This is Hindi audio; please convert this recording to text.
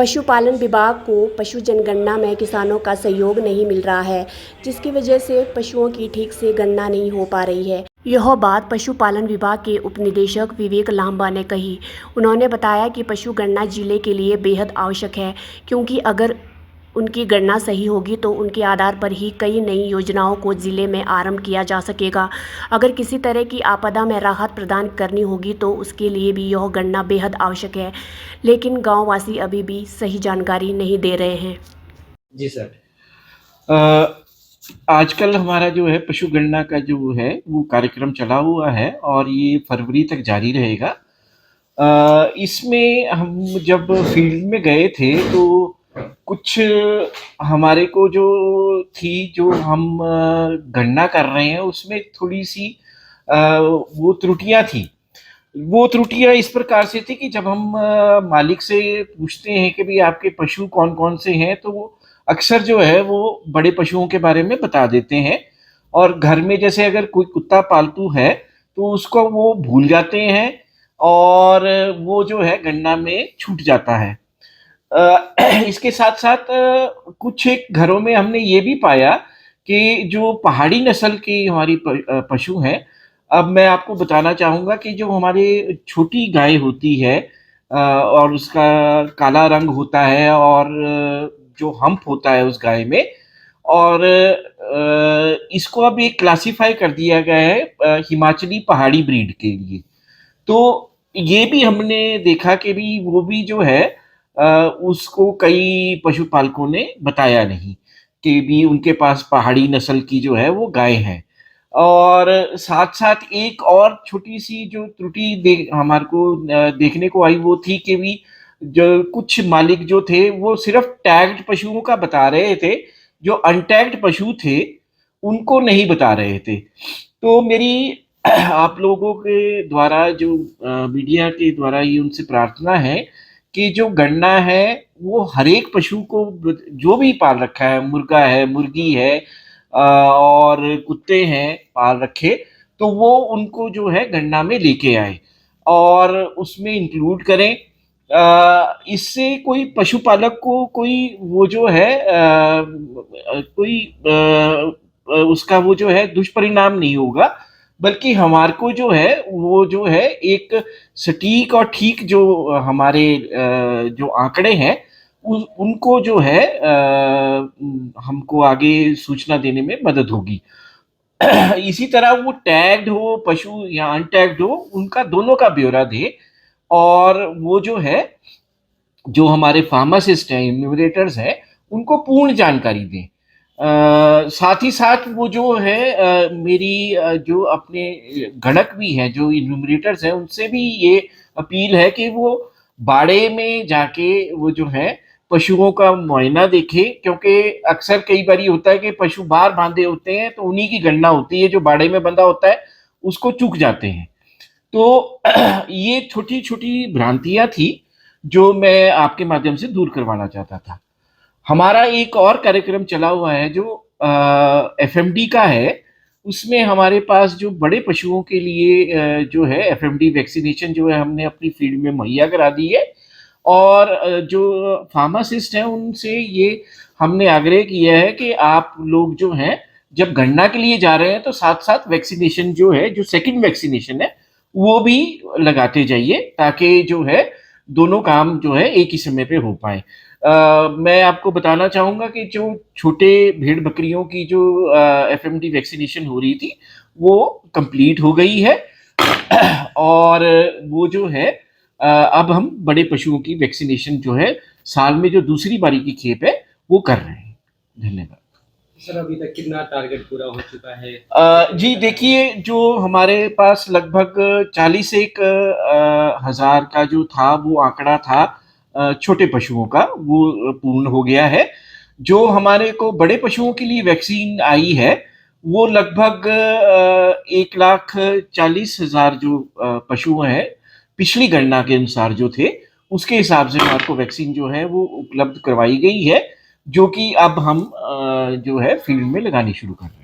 पशुपालन विभाग को पशु जनगणना में किसानों का सहयोग नहीं मिल रहा है, जिसकी वजह से पशुओं की ठीक से गणना नहीं हो पा रही है। यह बात पशुपालन विभाग के उप निदेशक विवेक लांबा ने कही। उन्होंने बताया कि पशु गणना जिले के लिए बेहद आवश्यक है, क्योंकि अगर उनकी गणना सही होगी तो उनके आधार पर ही कई नई योजनाओं को जिले में आरंभ किया जा सकेगा। अगर किसी तरह की आपदा में राहत प्रदान करनी होगी तो उसके लिए भी यह गणना बेहद आवश्यक है, लेकिन गांववासी अभी भी सही जानकारी नहीं दे रहे हैं। जी सर, आजकल हमारा जो है पशु गणना का जो है वो कार्यक्रम चला हुआ है और ये फरवरी तक जारी रहेगा। इसमें हम जब फील्ड में गए थे तो कुछ हमारे को जो हम गणना कर रहे हैं उसमें थोड़ी सी वो त्रुटियां थी। वो त्रुटियां इस प्रकार से थी कि जब हम मालिक से पूछते हैं कि भाई आपके पशु कौन कौन से हैं, तो वो अक्सर जो है वो बड़े पशुओं के बारे में बता देते हैं, और घर में जैसे अगर कोई कुत्ता पालतू है तो उसको वो भूल जाते हैं और वो जो है गणना में छूट जाता है। इसके साथ साथ कुछ एक घरों में हमने ये भी पाया कि जो पहाड़ी नस्ल की हमारी पशु हैं, अब मैं आपको बताना चाहूँगा कि जो हमारे छोटी गाय होती है और उसका काला रंग होता है और जो हम्प होता है उस गाय में, और इसको अब एक क्लासिफाई कर दिया गया है हिमाचली पहाड़ी ब्रीड के लिए। तो ये भी हमने देखा कि भी वो भी जो है उसको कई पशुपालकों ने बताया नहीं कि भी उनके पास पहाड़ी नस्ल की जो है वो गाय है। और साथ साथ एक और छोटी सी जो त्रुटि हमारे को देखने को आई वो थी कि भी जो कुछ मालिक जो थे वो सिर्फ टैग्ड पशुओं का बता रहे थे, जो अनटैग्ड पशु थे उनको नहीं बता रहे थे। तो मेरी आप लोगों के द्वारा जो मीडिया के द्वारा ये उनसे प्रार्थना है कि जो गणना है वो हर एक पशु को जो भी पाल रखा है, मुर्गा है, मुर्गी है और कुत्ते हैं पाल रखे, तो वो उनको जो है गणना में लेके आए और उसमें इंक्लूड करें। इससे कोई पशुपालक को कोई वो जो है कोई उसका वो जो है दुष्परिणाम नहीं होगा, बल्कि हमारे को जो है वो जो है एक सटीक और ठीक जो हमारे जो आंकड़े हैं उनको जो है हमको आगे सूचना देने में मदद होगी। इसी तरह वो टैग्ड हो पशु या अनटैग्ड हो, उनका दोनों का ब्यौरा दे, और वो जो है जो हमारे फार्मासिस्ट हैं, इन्यूमरेटर्स हैं, उनको पूर्ण जानकारी दें। साथ ही साथ वो जो है मेरी जो अपने गणक भी हैं, जो इन्यूमरेटर्स हैं, उनसे भी ये अपील है कि वो बाड़े में जाके वो जो है पशुओं का मुआयना देखे, क्योंकि अक्सर कई बार होता है कि पशु बाहर बांधे होते हैं तो उन्हीं की गणना होती है, जो बाड़े में बंधा होता है उसको चूक जाते हैं। तो ये छोटी छोटी भ्रांतियां थी जो मैं आपके माध्यम से दूर करवाना चाहता था। हमारा एक और कार्यक्रम चला हुआ है जो एफएमडी का है। उसमें हमारे पास जो बड़े पशुओं के लिए जो है एफएमडी वैक्सीनेशन जो है हमने अपनी फील्ड में मुहैया करा दी है, और जो फार्मासिस्ट हैं उनसे ये हमने आग्रह किया है कि आप लोग जो हैं जब गणना के लिए जा रहे हैं तो साथ साथ वैक्सीनेशन जो है, जो सेकंड वैक्सीनेशन है, वो भी लगाते जाइए, ताकि जो है दोनों काम जो है एक ही समय पे हो पाए। मैं आपको बताना चाहूँगा कि जो छोटे भेड़ बकरियों की जो एफएमडी वैक्सीनेशन हो रही थी वो कंप्लीट हो गई है और वो जो है अब हम बड़े पशुओं की वैक्सीनेशन जो है साल में जो दूसरी बारी की खेप है वो कर रहे हैं। धन्यवाद सर। अभी तक कितना टारगेट पूरा हो चुका है? जी देखिए, जो हमारे पास लगभग 41 हजार का जो था वो आंकड़ा था छोटे पशुओं का, वो पूर्ण हो गया है। जो हमारे को बड़े पशुओं के लिए वैक्सीन आई है वो लगभग 1,40,000 जो पशु हैं पिछली गणना के अनुसार जो थे उसके हिसाब से हमारे को वैक्सीन जो है वो उपलब्ध करवाई गई है, जो कि अब हम जो है फील्ड में लगानी शुरू कर रहे हैं।